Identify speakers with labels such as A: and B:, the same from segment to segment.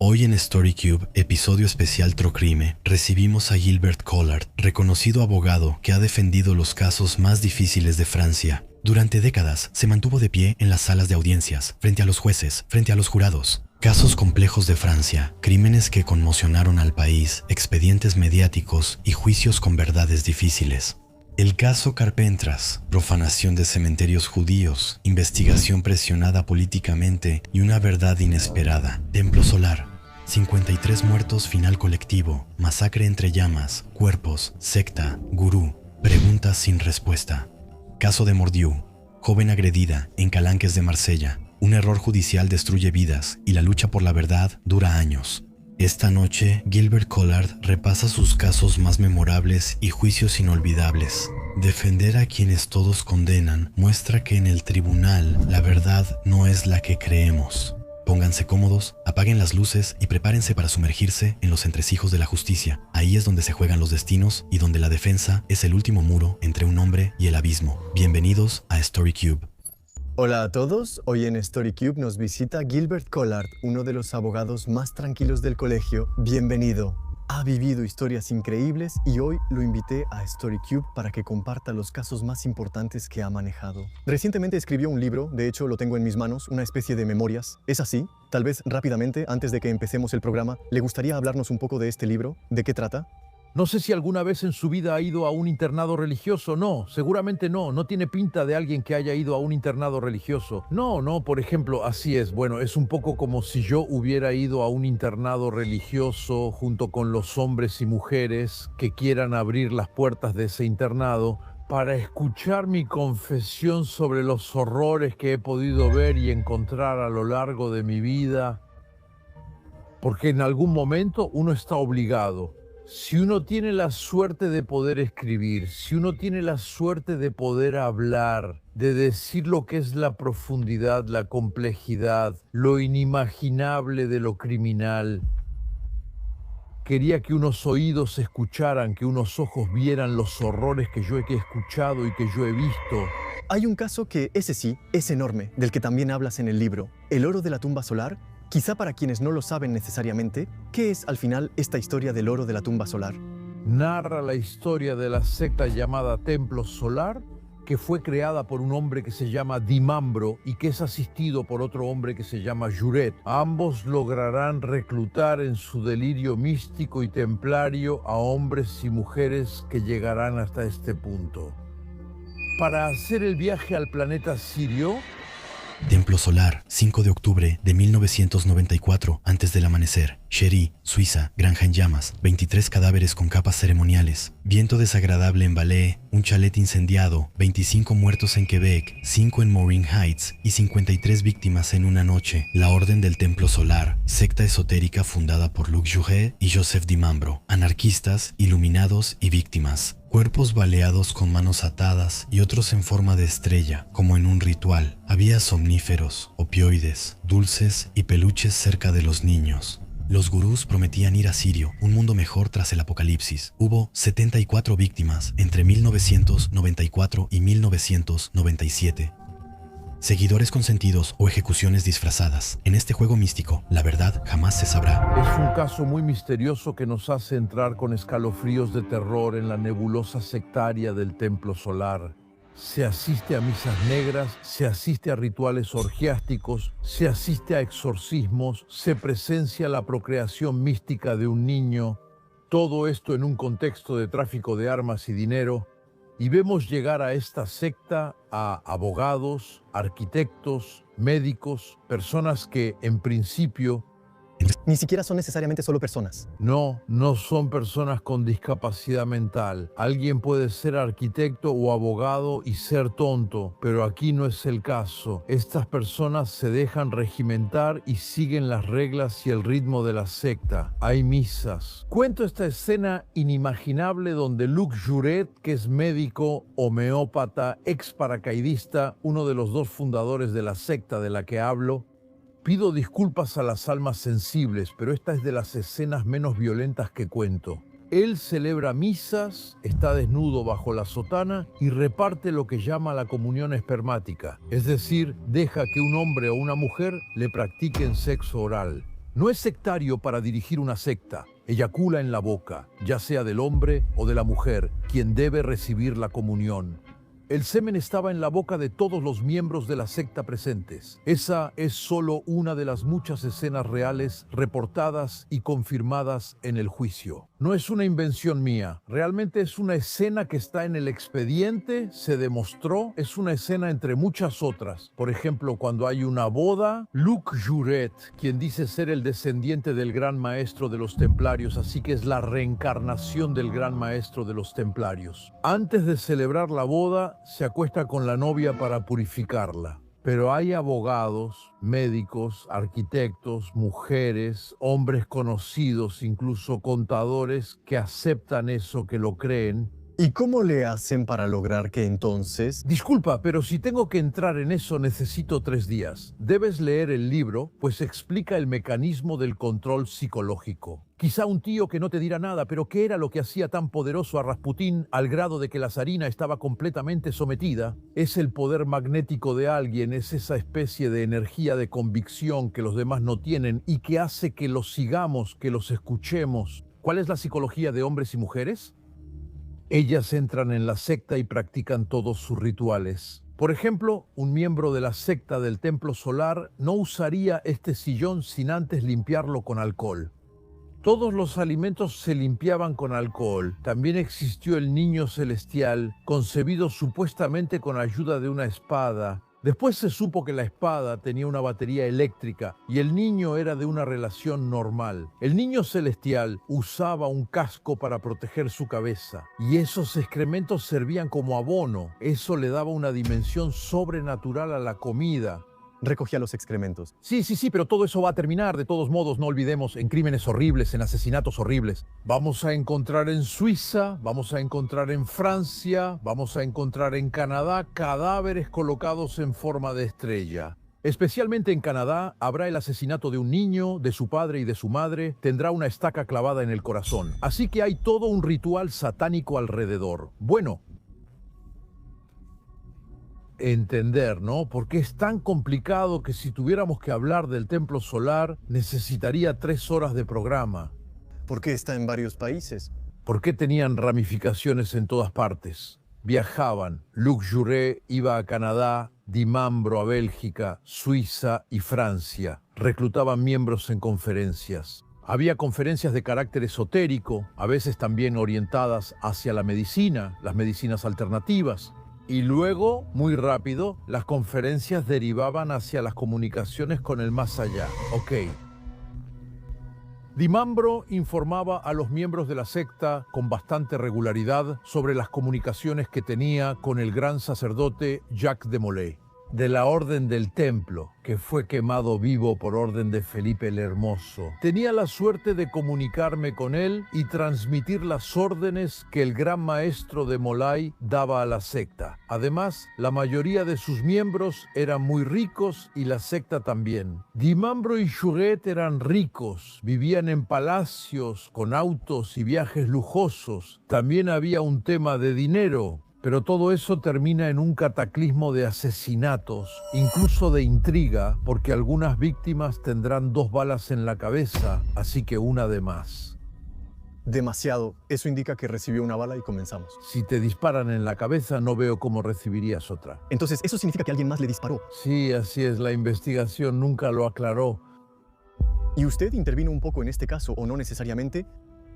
A: Hoy en StoryCube, episodio especial Trocrime, recibimos a Gilbert Collard, reconocido abogado que ha defendido los casos más difíciles de Francia. Durante décadas se mantuvo de pie en las salas de audiencias, frente a los jueces, frente a los jurados. Casos complejos de Francia, crímenes que conmocionaron al país, expedientes mediáticos y juicios con verdades difíciles. El caso Carpentras, profanación de cementerios judíos, investigación presionada políticamente y una verdad inesperada. Templo Solar, 53 muertos, final colectivo, masacre entre llamas, cuerpos, secta, gurú, preguntas sin respuesta. Caso de Mordieu, joven agredida en Calanques de Marsella. Un error judicial destruye vidas y la lucha por la verdad dura años. Esta noche, Gilbert Collard repasa sus casos más memorables y juicios inolvidables. Defender a quienes todos condenan muestra que en el tribunal la verdad no es la que creemos. Pónganse cómodos, apaguen las luces y prepárense para sumergirse en los entresijos de la justicia. Ahí es donde se juegan los destinos y donde la defensa es el último muro entre un hombre y el abismo. Bienvenidos a StoryCube.
B: Hola a todos, hoy en StoryCube nos visita Gilbert Collard, uno de los abogados más tranquilos del colegio. Bienvenido. Ha vivido historias increíbles y hoy lo invité a StoryCube para que comparta los casos más importantes que ha manejado. Recientemente escribió un libro, de hecho lo tengo en mis manos, una especie de memorias. ¿Es así? Tal vez rápidamente, antes de que empecemos el programa, ¿le gustaría hablarnos un poco de este libro? ¿De qué trata?
C: No sé si alguna vez en su vida ha ido a un internado religioso. No, seguramente no. No tiene pinta de alguien que haya ido a un internado religioso. No, por ejemplo, así es. Bueno, es un poco como si yo hubiera ido a un internado religioso junto con los hombres y mujeres que quieran abrir las puertas de ese internado para escuchar mi confesión sobre los horrores que he podido ver y encontrar a lo largo de mi vida. Porque en algún momento uno está obligado. Si uno tiene la suerte de poder escribir, si uno tiene la suerte de poder hablar, de decir lo que es la profundidad, la complejidad, lo inimaginable de lo criminal, quería que unos oídos escucharan, que unos ojos vieran los horrores que yo he escuchado y que yo he visto.
B: Hay un caso que, ese sí, es enorme, del que también hablas en el libro, el oro de la tumba solar. Quizá para quienes no lo saben necesariamente, ¿qué es al final esta historia del oro de la tumba solar?
C: Narra la historia de la secta llamada Templo Solar, que fue creada por un hombre que se llama Dimambro y que es asistido por otro hombre que se llama Juret. Ambos lograrán reclutar en su delirio místico y templario a hombres y mujeres que llegarán hasta este punto. Para hacer el viaje al planeta Sirio,
A: Templo Solar, 5 de octubre de 1994, antes del amanecer. Chery, Suiza, granja en llamas, 23 cadáveres con capas ceremoniales. Viento desagradable en Valais, un chalet incendiado, 25 muertos en Quebec, 5 en Morin Heights y 53 víctimas en una noche. La Orden del Templo Solar, secta esotérica fundada por Luc Juret y Joseph Dimambro. Anarquistas, iluminados y víctimas. Cuerpos baleados con manos atadas y otros en forma de estrella, como en un ritual. Había somníferos, opioides, dulces y peluches cerca de los niños. Los gurús prometían ir a Sirio, un mundo mejor tras el apocalipsis. Hubo 74 víctimas entre 1994 y 1997. Seguidores consentidos o ejecuciones disfrazadas. En este juego místico, la verdad jamás se sabrá.
C: es un caso muy misterioso que nos hace entrar con escalofríos de terror en la nebulosa sectaria del Templo Solar. Se asiste a misas negras, se asiste a rituales orgiásticos, se asiste a exorcismos, se presencia la procreación mística de un niño. Todo esto en un contexto de tráfico de armas y dinero. Y vemos llegar a esta secta a abogados, arquitectos, médicos, personas que en principio
B: Ni siquiera son necesariamente solo personas.
C: no son personas con discapacidad mental. Alguien puede ser arquitecto o abogado y ser tonto, pero aquí no es el caso. Estas personas se dejan regimentar y siguen las reglas y el ritmo de la secta. Hay misas. Cuento esta escena inimaginable donde Luc Juret, que es médico, homeópata, ex paracaidista, uno de los dos fundadores de la secta de la que hablo. Pido disculpas a las almas sensibles, pero esta es de las escenas menos violentas que cuento. Él celebra misas, está desnudo bajo la sotana y reparte lo que llama la comunión espermática, es decir, deja que un hombre o una mujer le practiquen sexo oral. No es sectario para dirigir una secta. Eyacula en la boca, ya sea del hombre o de la mujer, quien debe recibir la comunión. El semen estaba en la boca de todos los miembros de la secta presentes. Esa es solo una de las muchas escenas reales reportadas y confirmadas en el juicio. No es una invención mía, realmente es una escena que está en el expediente, se demostró, es una escena entre muchas otras. Por ejemplo, cuando hay una boda, Luc Jouret, quien dice ser el descendiente del gran maestro de los templarios, así que es la reencarnación del gran maestro de los templarios. Antes de celebrar la boda, se acuesta con la novia para purificarla. Pero hay abogados, médicos, arquitectos, mujeres, hombres conocidos, incluso contadores, que aceptan eso, que lo creen.
B: ¿Y cómo le hacen para lograr que entonces?
C: Disculpa, pero si tengo que entrar en eso necesito 3 días. Debes leer el libro, pues explica el mecanismo del control psicológico. Quizá un tío que no te dirá nada, pero ¿qué era lo que hacía tan poderoso a Rasputín al grado de que la zarina estaba completamente sometida? Es el poder magnético de alguien, es esa especie de energía de convicción que los demás no tienen y que hace que los sigamos, que los escuchemos. ¿Cuál es la psicología de hombres y mujeres? Ellas entran en la secta y practican todos sus rituales. Por ejemplo, un miembro de la secta del Templo Solar no usaría este sillón sin antes limpiarlo con alcohol. Todos los alimentos se limpiaban con alcohol. También existió el niño celestial, concebido supuestamente con ayuda de una espada. Después se supo que la espada tenía una batería eléctrica y el niño era de una relación normal. El niño celestial usaba un casco para proteger su cabeza y esos excrementos servían como abono. Eso le daba una dimensión sobrenatural a la comida.
B: Recogía los excrementos.
C: Sí, pero todo eso va a terminar. De todos modos, no olvidemos, en crímenes horribles, en asesinatos horribles. Vamos a encontrar en Suiza, vamos a encontrar en Francia, vamos a encontrar en Canadá cadáveres colocados en forma de estrella. Especialmente en Canadá habrá el asesinato de un niño, de su padre y de su madre, tendrá una estaca clavada en el corazón. Así que hay todo un ritual satánico alrededor. Bueno, entender, ¿no? Porque es tan complicado que si tuviéramos que hablar del Templo Solar, necesitaría 3 horas de programa.
B: ¿Por qué está en varios países?
C: ¿Por qué tenían ramificaciones en todas partes? Viajaban. Luc Jouret iba a Canadá, Dimambro a Bélgica, Suiza y Francia. Reclutaban miembros en conferencias. Había conferencias de carácter esotérico, a veces también orientadas hacia la medicina, las medicinas alternativas. Y luego, muy rápido, las conferencias derivaban hacia las comunicaciones con el más allá. Ok. Dimambro informaba a los miembros de la secta con bastante regularidad sobre las comunicaciones que tenía con el gran sacerdote Jacques de Molay, de la Orden del Templo, que fue quemado vivo por orden de Felipe el Hermoso. Tenía la suerte de comunicarme con él y transmitir las órdenes que el gran maestro de Molay daba a la secta. Además, la mayoría de sus miembros eran muy ricos y la secta también. Dimambro y Jouret eran ricos, vivían en palacios, con autos y viajes lujosos. También había un tema de dinero. Pero todo eso termina en un cataclismo de asesinatos, incluso de intriga, porque algunas víctimas tendrán 2 balas en la cabeza, así que una de más.
B: Demasiado. Eso indica que recibió una bala y comenzamos.
C: Si te disparan en la cabeza, no veo cómo recibirías otra.
B: Entonces, ¿eso significa que alguien más le disparó?
C: Sí, así es, la investigación nunca lo aclaró.
B: ¿Y usted intervino un poco en este caso o no necesariamente?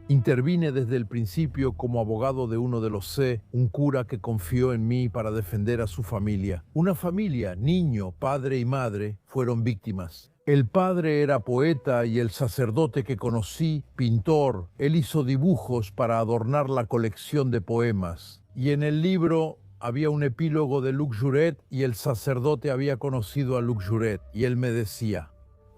C: Intervine desde el principio como abogado de uno de los C, un cura que confió en mí para defender a su familia. Una familia, niño, padre y madre, fueron víctimas. El padre era poeta y el sacerdote que conocí, pintor. Él hizo dibujos para adornar la colección de poemas. Y en el libro había un epílogo de Luc Jouret y el sacerdote había conocido a Luc Jouret. Y él me decía: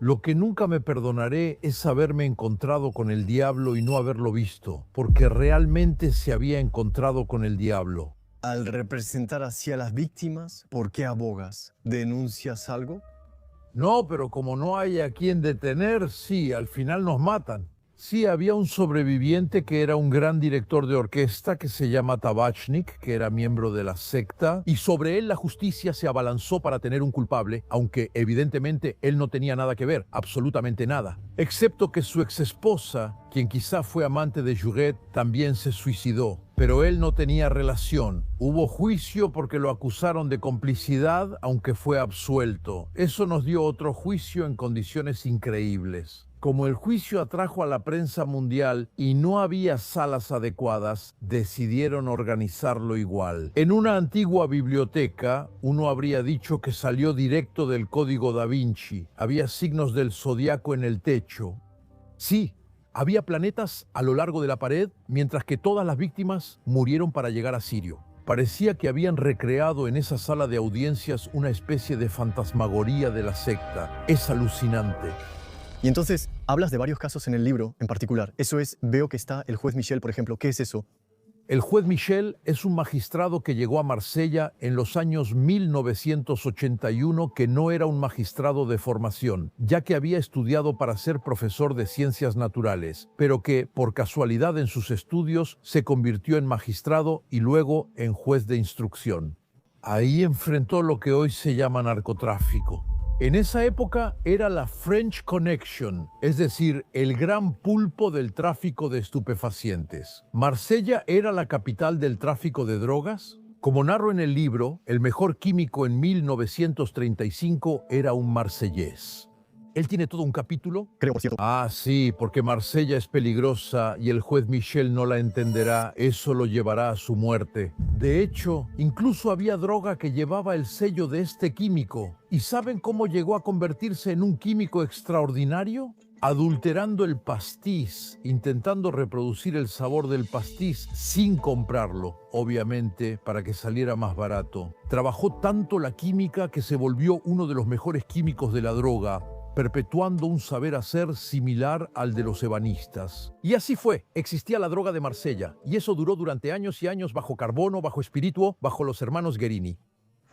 C: lo que nunca me perdonaré es haberme encontrado con el diablo y no haberlo visto, porque realmente se había encontrado con el diablo.
B: Al representar así a las víctimas, ¿por qué abogas? ¿Denuncias algo?
C: No, pero como no hay a quien detener, sí, al final nos matan. Sí, había un sobreviviente que era un gran director de orquesta que se llama Tabachnik, que era miembro de la secta, y sobre él la justicia se abalanzó para tener un culpable, aunque evidentemente él no tenía nada que ver, absolutamente nada. Excepto que su exesposa, quien quizá fue amante de Juret, también se suicidó. Pero él no tenía relación. Hubo juicio porque lo acusaron de complicidad, aunque fue absuelto. Eso nos dio otro juicio en condiciones increíbles. Como el juicio atrajo a la prensa mundial y no había salas adecuadas, decidieron organizarlo igual. En una antigua biblioteca, uno habría dicho que salió directo del Código Da Vinci. Había signos del zodiaco en el techo. Sí, había planetas a lo largo de la pared, mientras que todas las víctimas murieron para llegar a Sirio. Parecía que habían recreado en esa sala de audiencias una especie de fantasmagoría de la secta. Es alucinante.
B: Y entonces, hablas de varios casos en el libro en particular. Eso es, veo que está el juez Michel, por ejemplo. ¿Qué es eso?
C: El juez Michel es un magistrado que llegó a Marsella en los años 1981, que no era un magistrado de formación, ya que había estudiado para ser profesor de ciencias naturales, pero que, por casualidad en sus estudios, se convirtió en magistrado y luego en juez de instrucción. Ahí enfrentó lo que hoy se llama narcotráfico. En esa época era la French Connection, es decir, el gran pulpo del tráfico de estupefacientes. Marsella era la capital del tráfico de drogas. Como narro en el libro, el mejor químico en 1935 era un marsellés. Él tiene todo un capítulo.
B: Creo, por cierto.
C: Ah, sí, porque Marsella es peligrosa y el juez Michel no la entenderá. Eso lo llevará a su muerte. De hecho, incluso había droga que llevaba el sello de este químico. ¿Y saben cómo llegó a convertirse en un químico extraordinario? Adulterando el pastiz, intentando reproducir el sabor del pastiz sin comprarlo, obviamente, para que saliera más barato. Trabajó tanto la química que se volvió uno de los mejores químicos de la droga, perpetuando un saber hacer similar al de los ebanistas. Y así fue, existía la droga de Marsella, y eso duró durante años y años bajo Carbono, bajo Espirituo, bajo los hermanos Guerini.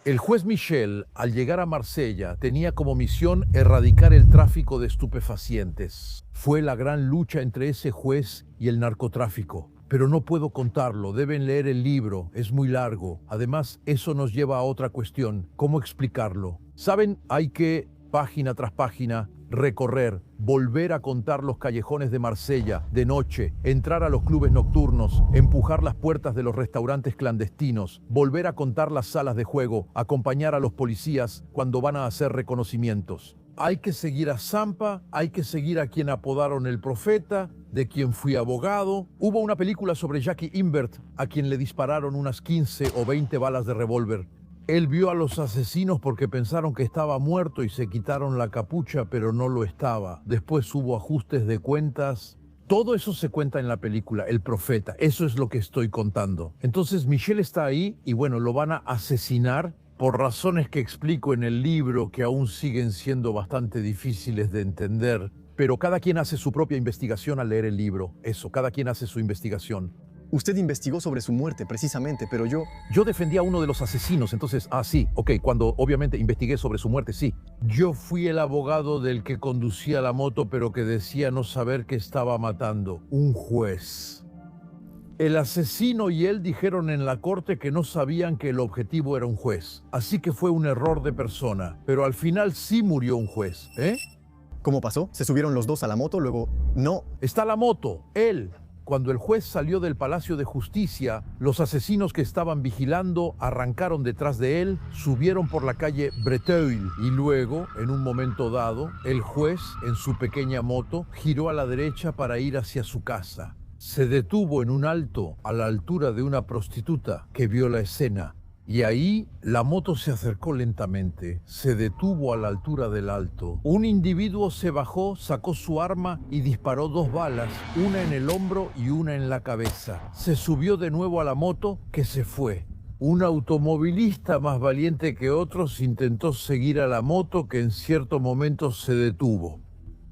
C: El juez Michel, al llegar a Marsella, tenía como misión erradicar el tráfico de estupefacientes. Fue la gran lucha entre ese juez y el narcotráfico. Pero no puedo contarlo, deben leer el libro, es muy largo. Además, eso nos lleva a otra cuestión, ¿cómo explicarlo? ¿Saben? Hay que, página tras página, recorrer, volver a contar los callejones de Marsella de noche, entrar a los clubes nocturnos, empujar las puertas de los restaurantes clandestinos, volver a contar las salas de juego, acompañar a los policías cuando van a hacer reconocimientos. Hay que seguir a Zampa, hay que seguir a quien apodaron el profeta, de quien fui abogado. Hubo una película sobre Jackie Imbert, a quien le dispararon unas 15 o 20 balas de revólver. Él vio a los asesinos porque pensaron que estaba muerto y se quitaron la capucha, pero no lo estaba. Después hubo ajustes de cuentas. Todo eso se cuenta en la película, El Profeta. Eso es lo que estoy contando. Entonces Michel está ahí y bueno, lo van a asesinar por razones que explico en el libro, que aún siguen siendo bastante difíciles de entender. Pero cada quien hace su propia investigación al leer el libro. Eso, cada quien hace su investigación.
B: Usted investigó sobre su muerte, precisamente, pero yo
C: defendí a uno de los asesinos, entonces, sí, cuando obviamente investigué sobre su muerte, sí. Yo fui el abogado del que conducía la moto, pero que decía no saber que estaba matando. Un juez. El asesino y él dijeron en la corte que no sabían que el objetivo era un juez. Así que fue un error de persona, pero al final sí murió un juez, ¿eh?
B: ¿Cómo pasó? ¿Se subieron los dos a la moto, luego no?
C: Está la moto, él. Cuando el juez salió del Palacio de Justicia, los asesinos que estaban vigilando arrancaron detrás de él, subieron por la calle Breteuil y luego, en un momento dado, el juez, en su pequeña moto, giró a la derecha para ir hacia su casa. Se detuvo en un alto a la altura de una prostituta que vio la escena. Y ahí la moto se acercó lentamente, se detuvo a la altura del alto. Un individuo se bajó, sacó su arma y disparó 2 balas, una en el hombro y una en la cabeza. Se subió de nuevo a la moto, que se fue. Un automovilista más valiente que otros intentó seguir a la moto, que en cierto momento se detuvo.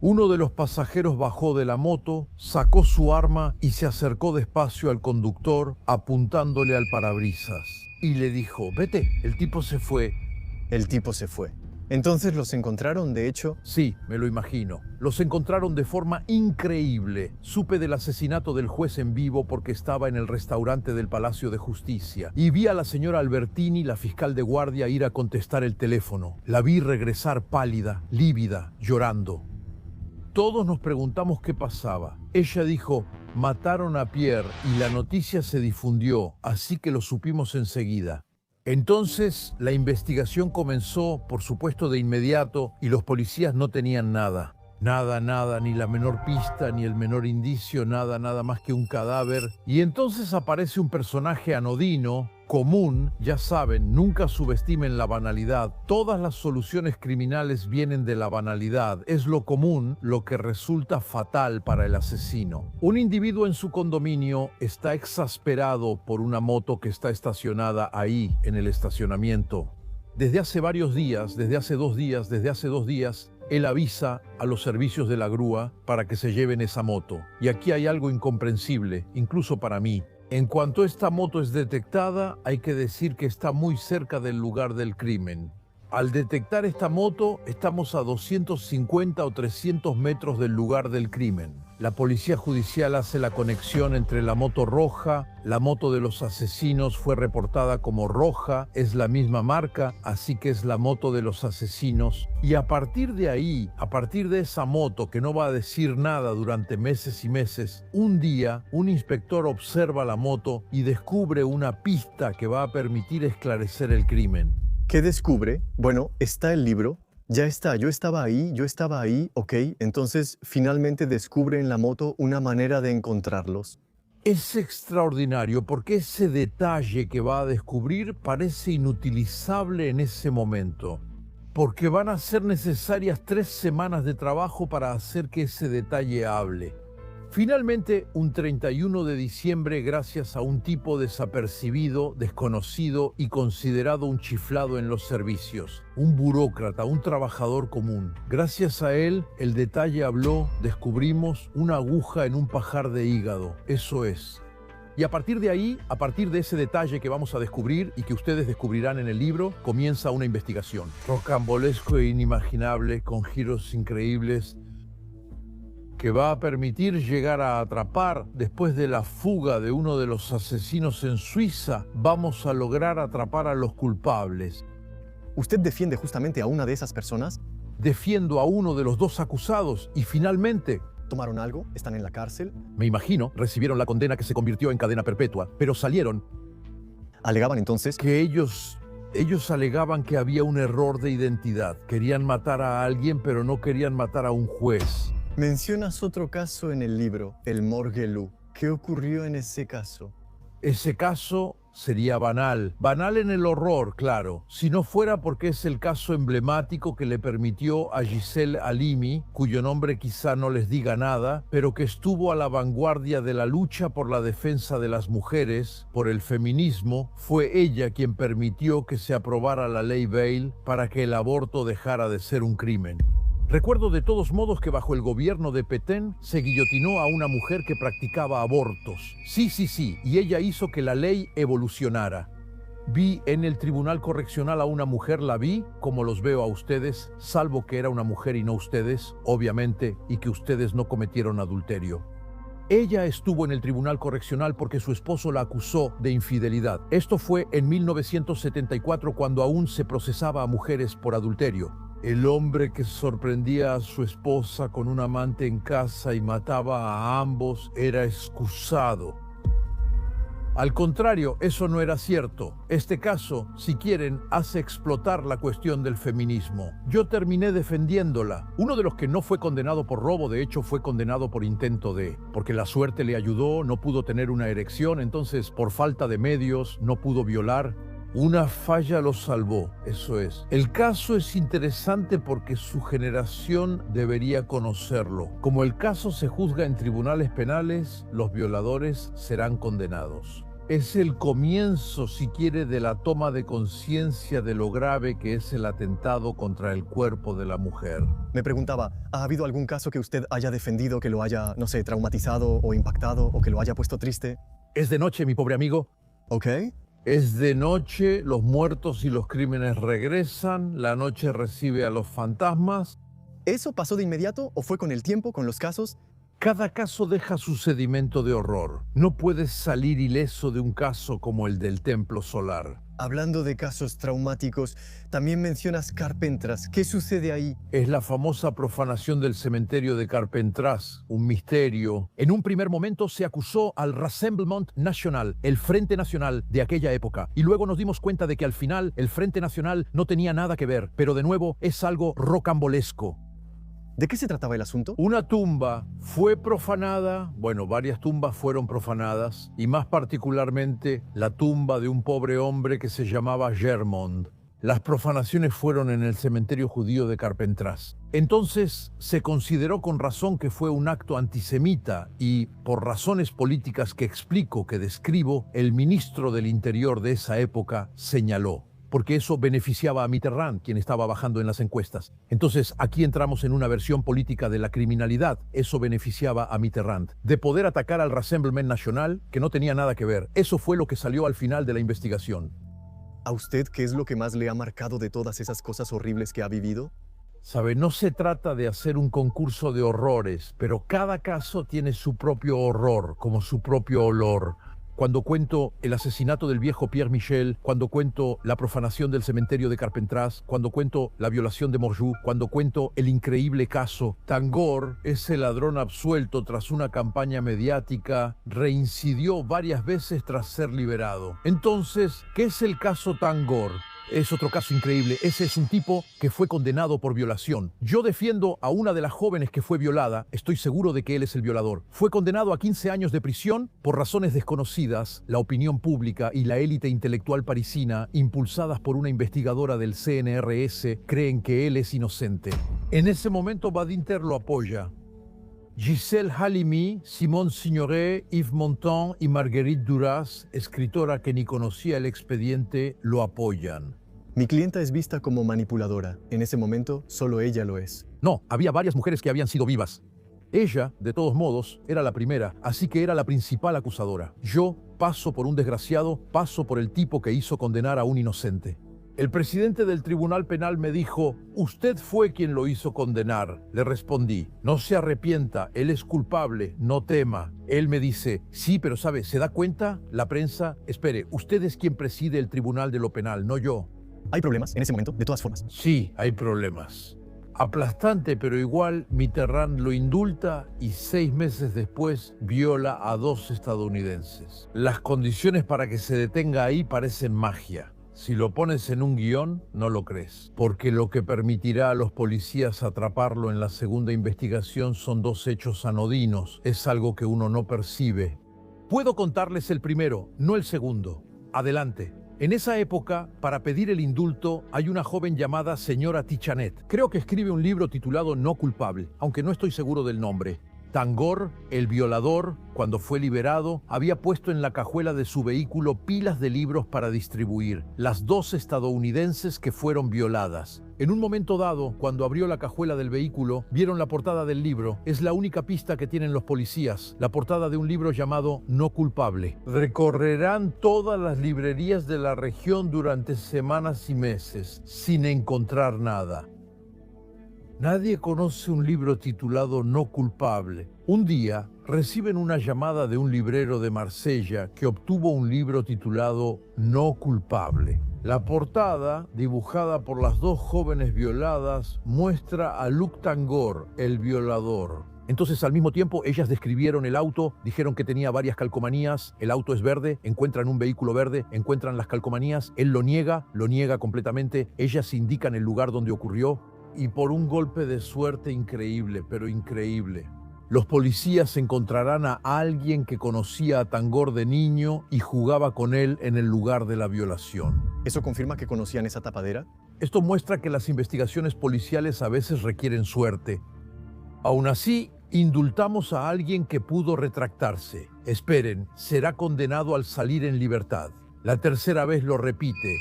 C: Uno de los pasajeros bajó de la moto, sacó su arma y se acercó despacio al conductor, apuntándole al parabrisas. Y le dijo, vete, el tipo se fue.
B: El tipo se fue. Entonces los encontraron, de hecho.
C: Sí, me lo imagino. Los encontraron de forma increíble. Supe del asesinato del juez en vivo porque estaba en el restaurante del Palacio de Justicia. Y vi a la señora Albertini, la fiscal de guardia, ir a contestar el teléfono. La vi regresar pálida, lívida, llorando. Todos nos preguntamos qué pasaba. Ella dijo, mataron a Pierre y la noticia se difundió, así que lo supimos enseguida. Entonces, la investigación comenzó, por supuesto, de inmediato, y los policías no tenían nada. Nada, ni la menor pista, ni el menor indicio, nada más que un cadáver. Y entonces aparece un personaje anodino, común, ya saben, nunca subestimen la banalidad. Todas las soluciones criminales vienen de la banalidad. Es lo común lo que resulta fatal para el asesino. Un individuo en su condominio está exasperado por una moto que está estacionada ahí, en el estacionamiento. Desde hace varios días, desde hace dos días, él avisa a los servicios de la grúa para que se lleven esa moto. Y aquí hay algo incomprensible, incluso para mí. En cuanto esta moto es detectada, hay que decir que está muy cerca del lugar del crimen. Al detectar esta moto, estamos a 250 o 300 metros del lugar del crimen. La policía judicial hace la conexión entre la moto roja, la moto de los asesinos fue reportada como roja, es la misma marca, así que es la moto de los asesinos. Y a partir de ahí, a partir de esa moto que no va a decir nada durante meses y meses, un día un inspector observa la moto y descubre una pista que va a permitir esclarecer el crimen.
B: ¿Qué descubre? Bueno, está el libro. Ya está, yo estaba ahí, ok. Entonces, finalmente descubre en la moto una manera de encontrarlos.
C: Es extraordinario porque ese detalle que va a descubrir parece inutilizable en ese momento. Porque van a ser necesarias 3 semanas de trabajo para hacer que ese detalle hable. Finalmente, un 31 de diciembre, gracias a un tipo desapercibido, desconocido y considerado un chiflado en los servicios, un burócrata, un trabajador común. Gracias a él, el detalle habló, descubrimos una aguja en un pajar de hígado. Eso es. Y a partir de ahí, a partir de ese detalle que vamos a descubrir y que ustedes descubrirán en el libro, comienza una investigación. Rocambolesco e inimaginable, con giros increíbles, que va a permitir llegar a atrapar, después de la fuga de uno de los asesinos en Suiza, vamos a lograr atrapar a los culpables.
B: ¿Usted defiende justamente a una de esas personas?
C: Defiendo a uno de los 2 acusados y finalmente...
B: ¿Tomaron algo? ¿Están en la cárcel?
C: Me imagino, recibieron la condena que se convirtió en cadena perpetua, pero salieron.
B: ¿Alegaban entonces?
C: Que ellos alegaban que había un error de identidad. Querían matar a alguien, pero no querían matar a un juez.
B: Mencionas otro caso en el libro, el Morgue-Loup. ¿Qué ocurrió en ese caso?
C: Ese caso sería banal. Banal en el horror, claro. Si no fuera porque es el caso emblemático que le permitió a Gisèle Halimi, cuyo nombre quizá no les diga nada, pero que estuvo a la vanguardia de la lucha por la defensa de las mujeres, por el feminismo, fue ella quien permitió que se aprobara la ley Veil para que el aborto dejara de ser un crimen. Recuerdo de todos modos que bajo el gobierno de Pétain se guillotinó a una mujer que practicaba abortos. Sí, y ella hizo que la ley evolucionara. Vi en el tribunal correccional a una mujer, la vi como los veo a ustedes, salvo que era una mujer y no ustedes, obviamente, y que ustedes no cometieron adulterio. Ella estuvo en el tribunal correccional porque su esposo la acusó de infidelidad. Esto fue en 1974, cuando aún se procesaba a mujeres por adulterio. El hombre que sorprendía a su esposa con un amante en casa y mataba a ambos era excusado. Al contrario, eso no era cierto. Este caso, si quieren, hace explotar la cuestión del feminismo. Yo terminé defendiéndola. Uno de los que no fue condenado por robo, de hecho, fue condenado por intento de... Porque la suerte le ayudó, no pudo tener una erección, entonces por falta de medios no pudo violar. Una falla lo salvó, eso es. El caso es interesante porque su generación debería conocerlo. Como el caso se juzga en tribunales penales, los violadores serán condenados. Es el comienzo, si quiere, de la toma de conciencia de lo grave que es el atentado contra el cuerpo de la mujer.
B: Me preguntaba, ¿ha habido algún caso que usted haya defendido que lo haya, no sé, traumatizado o impactado o que lo haya puesto triste?
C: Es de noche, mi pobre amigo.
B: Ok.
C: Es de noche, los muertos y los crímenes regresan, la noche recibe a los fantasmas.
B: ¿Eso pasó de inmediato o fue con el tiempo, con los casos?
C: Cada caso deja su sedimento de horror. No puedes salir ileso de un caso como el del Templo Solar.
B: Hablando de casos traumáticos, también mencionas Carpentras. ¿Qué sucede ahí?
C: Es la famosa profanación del cementerio de Carpentras, un misterio. En un primer momento se acusó al Rassemblement National, el Frente Nacional de aquella época, y luego nos dimos cuenta de que al final el Frente Nacional no tenía nada que ver, pero de nuevo es algo rocambolesco.
B: ¿De qué se trataba el asunto?
C: Una tumba fue profanada, bueno, varias tumbas fueron profanadas, y más particularmente la tumba de un pobre hombre que se llamaba Germond. Las profanaciones fueron en el cementerio judío de Carpentras. Entonces se consideró con razón que fue un acto antisemita y, por razones políticas que explico, que describo, el ministro del Interior de esa época señaló, porque eso beneficiaba a Mitterrand, quien estaba bajando en las encuestas. Entonces, aquí entramos en una versión política de la criminalidad. Eso beneficiaba a Mitterrand. De poder atacar al Rassemblement National, que no tenía nada que ver. Eso fue lo que salió al final de la investigación.
B: ¿A usted qué es lo que más le ha marcado de todas esas cosas horribles que ha vivido?
C: Sabe, no se trata de hacer un concurso de horrores, pero cada caso tiene su propio horror, como su propio olor. Cuando cuento el asesinato del viejo Pierre Michel, cuando cuento la profanación del cementerio de Carpentras, cuando cuento la violación de Morjou, cuando cuento el increíble caso Tangor, ese ladrón absuelto tras una campaña mediática, reincidió varias veces tras ser liberado. Entonces, ¿qué es el caso Tangor? Es otro caso increíble. Ese es un tipo que fue condenado por violación. Yo defiendo a una de las jóvenes que fue violada. Estoy seguro de que él es el violador. Fue condenado a 15 años de prisión por razones desconocidas. La opinión pública y la élite intelectual parisina, impulsadas por una investigadora del CNRS, creen que él es inocente. En ese momento Badinter lo apoya. Gisèle Halimi, Simone Signoret, Yves Montand y Marguerite Duras, escritora que ni conocía el expediente, lo apoyan.
B: Mi clienta es vista como manipuladora. En ese momento, solo ella lo es.
C: No, había varias mujeres que habían sido vivas. Ella, de todos modos, era la primera, así que era la principal acusadora. Yo paso por un desgraciado, paso por el tipo que hizo condenar a un inocente. El presidente del Tribunal Penal me dijo, «Usted fue quien lo hizo condenar». Le respondí, «No se arrepienta, él es culpable, no tema». Él me dice, «Sí, pero ¿sabe? ¿Se da cuenta? La prensa...» «Espere, usted es quien preside el Tribunal de lo Penal, no yo».
B: ¿Hay problemas en ese momento, de todas formas?
C: Sí, hay problemas. Aplastante, pero igual, Mitterrand lo indulta y 6 meses después viola a 2 estadounidenses. Las condiciones para que se detenga ahí parecen magia. Si lo pones en un guión, no lo crees, porque lo que permitirá a los policías atraparlo en la segunda investigación son 2 hechos anodinos. Es algo que uno no percibe. Puedo contarles el primero, no el segundo. Adelante. En esa época, para pedir el indulto, hay una joven llamada señora Tichanet. Creo que escribe un libro titulado No culpable, aunque no estoy seguro del nombre. Tangor, el violador, cuando fue liberado, había puesto en la cajuela de su vehículo pilas de libros para distribuir, las 2 estadounidenses que fueron violadas. En un momento dado, cuando abrió la cajuela del vehículo, vieron la portada del libro. Es la única pista que tienen los policías, la portada de un libro llamado No culpable. Recorrerán todas las librerías de la región durante semanas y meses, sin encontrar nada. Nadie conoce un libro titulado No culpable. Un día reciben una llamada de un librero de Marsella que obtuvo un libro titulado No culpable. La portada, dibujada por las 2 jóvenes violadas, muestra a Luc Tangor, el violador. Entonces, al mismo tiempo, ellas describieron el auto, dijeron que tenía varias calcomanías, el auto es verde, encuentran un vehículo verde, encuentran las calcomanías, él lo niega completamente, ellas indican el lugar donde ocurrió. Y por un golpe de suerte increíble, pero increíble, los policías encontrarán a alguien que conocía a Tangor de niño y jugaba con él en el lugar de la violación.
B: ¿Eso confirma que conocían esa tapadera?
C: Esto muestra que las investigaciones policiales a veces requieren suerte. Aún así, indultamos a alguien que pudo retractarse. Esperen, será condenado al salir en libertad. La 3ª vez lo repite.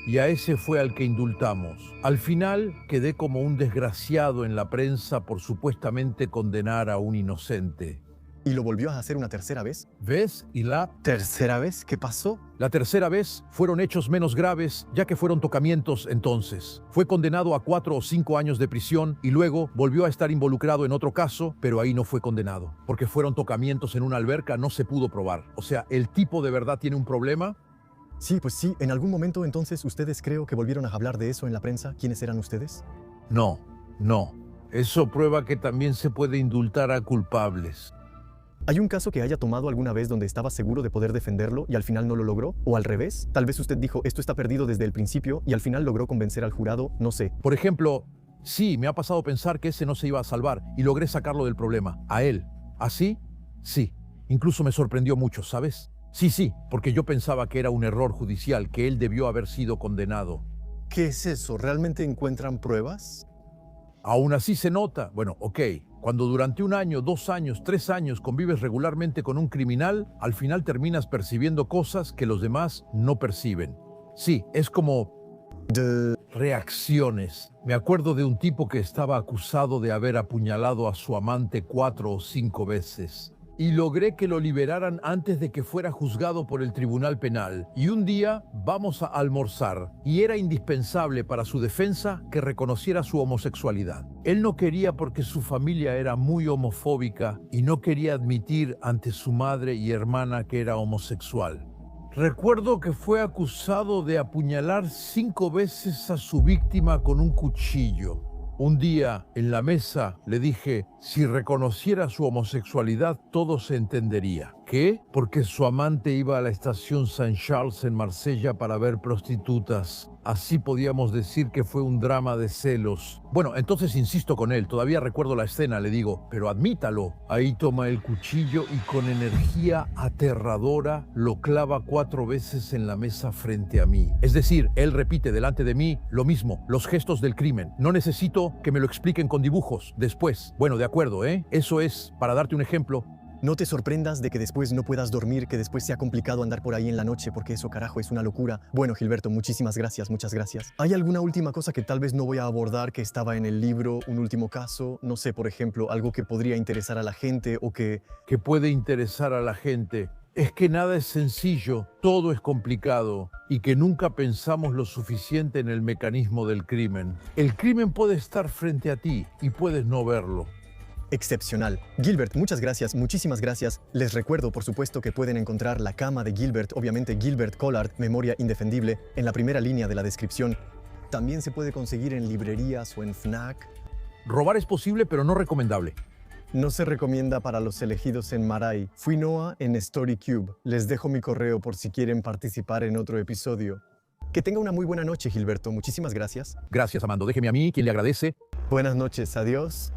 C: Y a ese fue al que indultamos. Al final quedé como un desgraciado en la prensa por supuestamente condenar a un inocente.
B: y lo volvió a hacer una tercera vez.
C: ¿Ves? ¿Y la
B: ¿Tercera vez? ¿Qué pasó?
C: La tercera vez fueron hechos menos graves, ya que fueron tocamientos entonces. Fue condenado a 4 o 5 años de prisión y luego volvió a estar involucrado en otro caso, pero ahí no fue condenado. Porque fueron tocamientos en una alberca, no se pudo probar. O sea, ¿el tipo de verdad tiene un problema?
B: Sí, pues sí. En algún momento entonces ustedes creo que volvieron a hablar de eso en la prensa. ¿Quiénes eran ustedes?
C: No, no. Eso prueba que también se puede indultar a culpables.
B: ¿Hay un caso que haya tomado alguna vez donde estaba seguro de poder defenderlo y al final no lo logró? ¿O al revés? Tal vez usted dijo, esto está perdido desde el principio y al final logró convencer al jurado, no sé.
C: Por ejemplo, sí, me ha pasado pensar que ese no se iba a salvar y logré sacarlo del problema, a él. ¿Así? Sí. Incluso me sorprendió mucho, ¿sabes? Sí, porque yo pensaba que era un error judicial, que él debió haber sido condenado.
B: ¿Qué es eso? ¿Realmente encuentran pruebas?
C: Aún así se nota, bueno, ok, cuando durante 1 año, 2 años, 3 años convives regularmente con un criminal, al final terminas percibiendo cosas que los demás no perciben. Sí, es como reacciones. Me acuerdo de un tipo que estaba acusado de haber apuñalado a su amante 4 o 5 veces. Y logré que lo liberaran antes de que fuera juzgado por el tribunal penal. Y un día vamos a almorzar y era indispensable para su defensa que reconociera su homosexualidad. Él no quería porque su familia era muy homofóbica y no quería admitir ante su madre y hermana que era homosexual. Recuerdo que fue acusado de apuñalar 5 veces a su víctima con un cuchillo. Un día, en la mesa, le dije, si reconociera su homosexualidad, todo se entendería. ¿Qué? Porque su amante iba a la estación Saint-Charles en Marsella para ver prostitutas. Así podíamos decir que fue un drama de celos. Bueno, entonces insisto con él, todavía recuerdo la escena, le digo, pero admítalo. Ahí toma el cuchillo y con energía aterradora lo clava 4 veces en la mesa frente a mí. Es decir, él repite delante de mí lo mismo, los gestos del crimen. No necesito que me lo expliquen con dibujos después. Bueno, de acuerdo, ¿eh? Eso es, para darte un ejemplo.
B: No te sorprendas de que después no puedas dormir, que después sea complicado andar por ahí en la noche, porque eso carajo es una locura. Bueno, Gilberto, muchísimas gracias, muchas gracias. ¿Hay alguna última cosa que tal vez no voy a abordar que estaba en el libro, un último caso? No sé, por ejemplo, algo que podría interesar a la gente o que
C: puede interesar a la gente. Es que nada es sencillo, todo es complicado y que nunca pensamos lo suficiente en el mecanismo del crimen. El crimen puede estar frente a ti y puedes no verlo.
B: Excepcional. Gilbert, muchas gracias, muchísimas gracias. Les recuerdo, por supuesto, que pueden encontrar la cama de Gilbert, obviamente Gilbert Collard, Memoria Indefendible, en la primera línea de la descripción. También se puede conseguir en librerías o en FNAC.
C: Robar es posible, pero no recomendable.
B: No se recomienda para los elegidos en Marai. Fui Noah en StoryCube. Les dejo mi correo por si quieren participar en otro episodio. Que tenga una muy buena noche, Gilberto. Muchísimas gracias.
C: Gracias, Amando. Déjeme a mí, quien le agradece.
B: Buenas noches. Adiós.